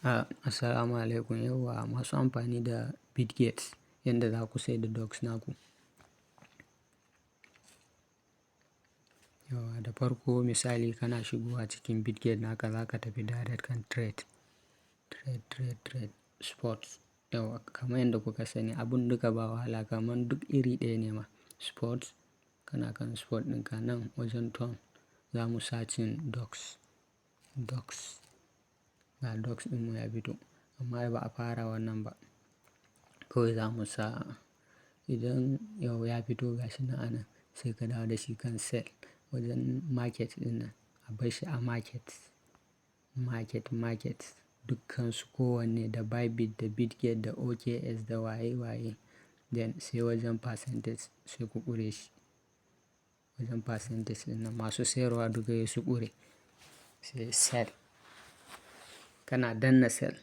Assalamu alaikum. Yauwa masu amfani da Bitget, yanda za ku sai da docs naku. Yauwa da farko misali kana shigowa cikin Bitget naka za ka tafi direct kan trade sports. Yauwa kamar yadda kuka sani abun duka ba wahala, kamar duk iri ɗaya ne ma. Sports kana kan sport ɗinka nan wajen ton za mu searching docs. Ga docs ɗinmu ya fito amma ba a fara wannan ba. Kawai za mu sa idan yau ya fito gashi nan anan sai ka dawo da shi kan sell wajen market ɗin nan a bar shi a market dukkansu kowanne da Bybit da Bitget da OKX da waye then sai wajen percentage sai ku ƙure shi. Wajen percentage ɗin nan masu sayarwa duka sai su ƙure sai sell. Kana danna sell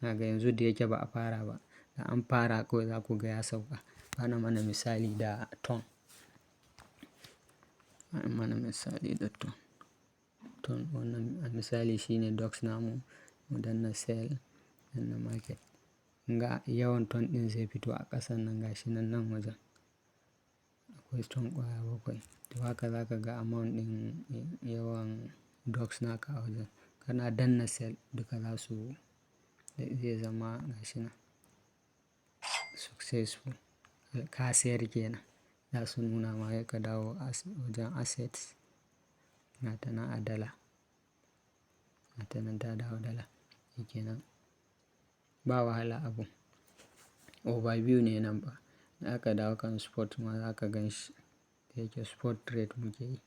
kaga yanzu da yake ba a fara ba, da an fara kawai za ku ga ya sauka. Bana mana misali da ton. Ton wannan a misali shine docs namu mu danna sell danna market. Ga yawan ton ɗin zai fito a ƙasan nan gashi nan wajen. Akwai ton ƙwaya 7. To haka za ka ga amount ɗin yawan docs naka a wajen. Kana danna sell duka za su zai zama gashi nan successful. Ka sayar kenan. Za su nuna ma sai ka dawo wajen assets. Gata nan a dala. Gata nan ta dawo dala. Shikenan. Ba wahala abun. Overview ne nan ba. Da aka dawo kan sport ma za ka gan shi da yake sport trade muke yi.